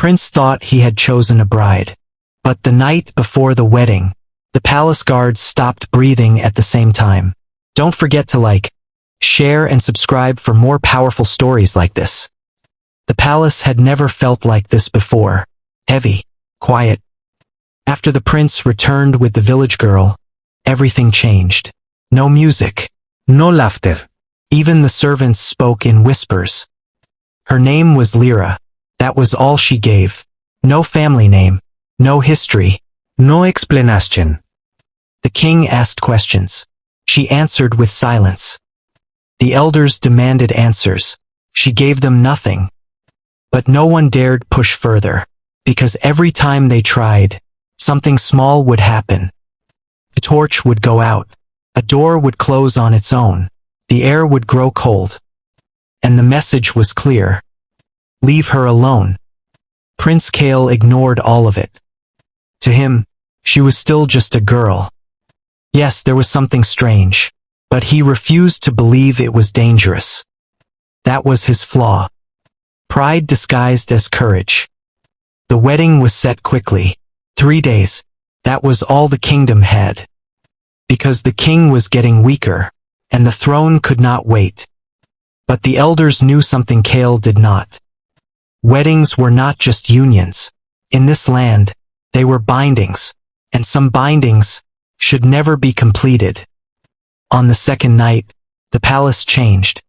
prince thought he had chosen a bride. But the night before the wedding, the palace guards stopped breathing at the same time. Don't forget to like, share and subscribe for more powerful stories like this. The palace had never felt like this before. Heavy, quiet. After the prince returned with the village girl, everything changed. No music. No laughter. Even the servants spoke in whispers. Her name was Lyra. That was all she gave. No family name. No history. No explanation. The king asked questions. She answered with silence. The elders demanded answers. She gave them nothing. But no one dared push further, because every time they tried, something small would happen. A torch would go out. A door would close on its own. The air would grow cold. And the message was clear. Leave her alone. Prince Kale ignored all of it. To him, she was still just a girl. Yes, there was something strange, but he refused to believe it was dangerous. That was his flaw. Pride disguised as courage. The wedding was set quickly. 3 days. That was all the kingdom had. Because the king was getting weaker, and the throne could not wait. But the elders knew something Kale did not. Weddings were not just unions. In this land, they were bindings, and some bindings should never be completed. On the second night, the palace changed.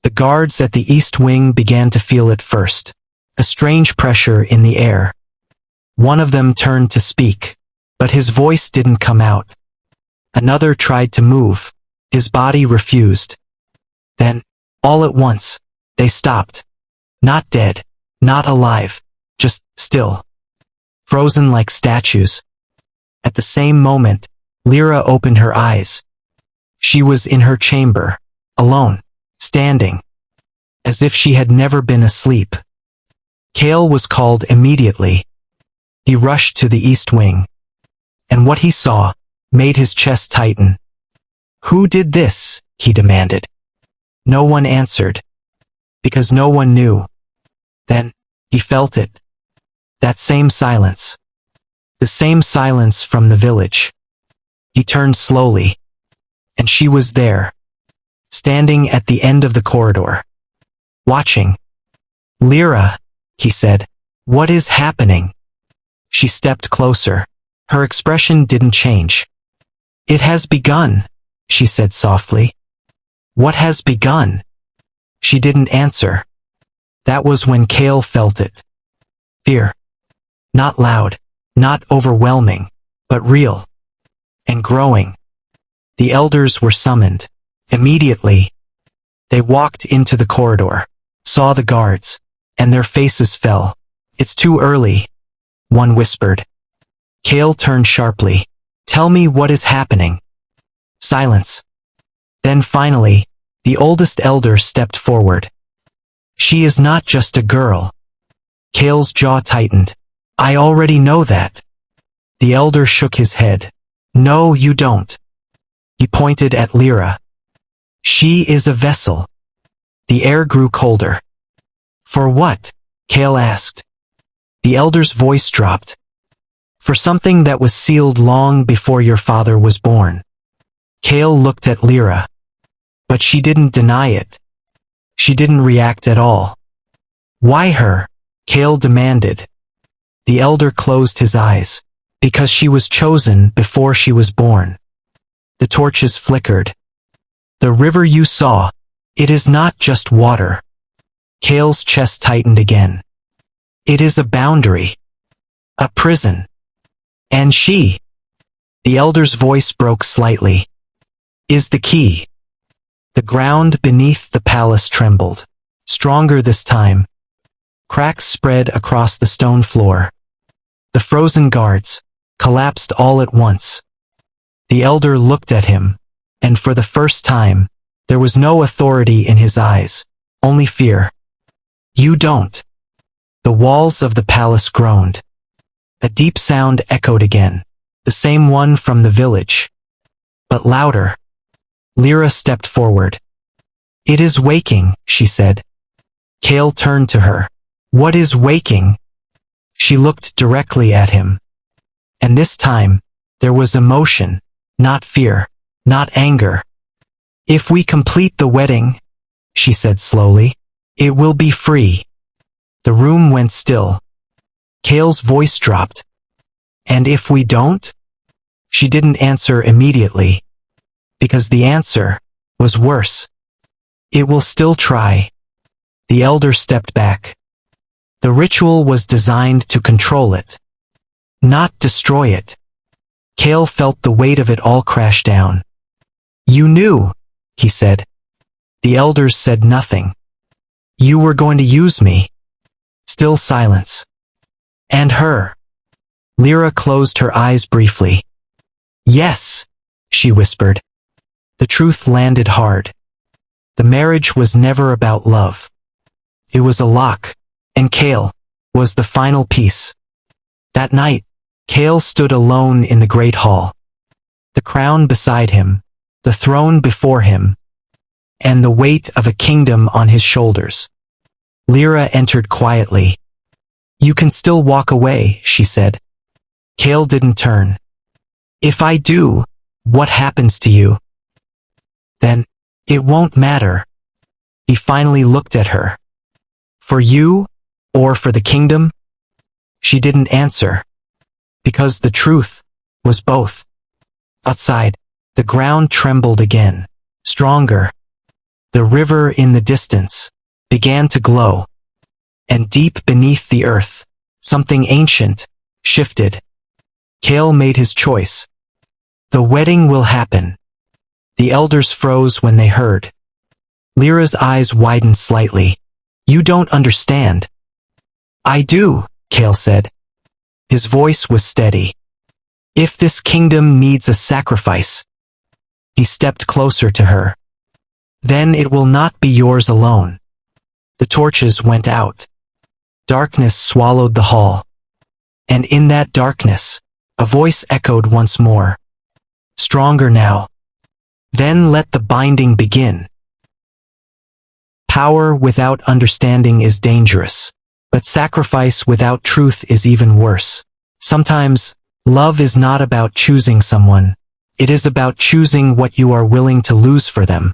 The guards at the east wing began to feel it first, a strange pressure in the air. One of them turned to speak, but his voice didn't come out. Another tried to move. His body refused. Then, all at once, they stopped. Not dead, not alive, just still. Frozen like statues. At the same moment, Lyra opened her eyes. She was in her chamber, alone, standing, as if she had never been asleep. Kale was called immediately. He rushed to the east wing. And what he saw made his chest tighten. Who did this? He demanded. No one answered, because no one knew. Then, he felt it. That same silence. The same silence from the village. He turned slowly, and she was there, standing at the end of the corridor, watching. Lyra, he said, what is happening? She stepped closer. Her expression didn't change. It has begun, she said softly. What has begun? She didn't answer. That was when Kale felt it. Fear. Not loud, not overwhelming, but real. And growing. The elders were summoned. Immediately, they walked into the corridor, saw the guards, and their faces fell. It's too early, one whispered. Kale turned sharply. Tell me what is happening. Silence. Then finally, the oldest elder stepped forward. She is not just a girl. Kale's jaw tightened. I already know that. The elder shook his head. No, you don't. He pointed at Lyra. She is a vessel. The air grew colder. For what? Kale asked. The elder's voice dropped. For something that was sealed long before your father was born. Kale looked at Lyra. But she didn't deny it. She didn't react at all. Why her? Kale demanded. The elder closed his eyes. Because she was chosen before she was born. The torches flickered. The river you saw, it is not just water. Kale's chest tightened again. It is a boundary. A prison. And she, the elder's voice broke slightly, is the key. The ground beneath the palace trembled, stronger this time. Cracks spread across the stone floor. The frozen guards collapsed all at once. The elder looked at him, and for the first time, there was no authority in his eyes, only fear. You don't. The walls of the palace groaned. A deep sound echoed again, the same one from the village. But louder. Lyra stepped forward. It is waking, she said. Kale turned to her. What is waking? She looked directly at him. And this time, there was emotion, not fear, not anger. "If we complete the wedding," she said slowly, "it will be free." The room went still. Kale's voice dropped. "And if we don't?" She didn't answer immediately, because the answer was worse. "It will still try." The elder stepped back. The ritual was designed to control it, not destroy it. Kale felt the weight of it all crash down. "You knew," he said. The elders said nothing. "You were going to use me." Still silence. "And her." Lyra closed her eyes briefly. "Yes," she whispered. The truth landed hard. The marriage was never about love. It was a lock, and Kale was the final piece. That night, Kale stood alone in the great hall. The crown beside him, the throne before him, and the weight of a kingdom on his shoulders. Lyra entered quietly. "You can still walk away," she said. Kale didn't turn. "If I do, what happens to you?" "Then, it won't matter." He finally looked at her. "For you, or for the kingdom?" She didn't answer, because the truth was both. Outside, the ground trembled again, stronger. The river in the distance began to glow, and deep beneath the earth, something ancient shifted. Kale made his choice. The wedding will happen. The elders froze when they heard. Lyra's eyes widened slightly. "You don't understand." "I do," Kale said. His voice was steady. "If this kingdom needs a sacrifice." He stepped closer to her. "Then it will not be yours alone." The torches went out. Darkness swallowed the hall. And in that darkness, a voice echoed once more. Stronger now. "Then let the binding begin." Power without understanding is dangerous, but sacrifice without truth is even worse. Sometimes, love is not about choosing someone. It is about choosing what you are willing to lose for them.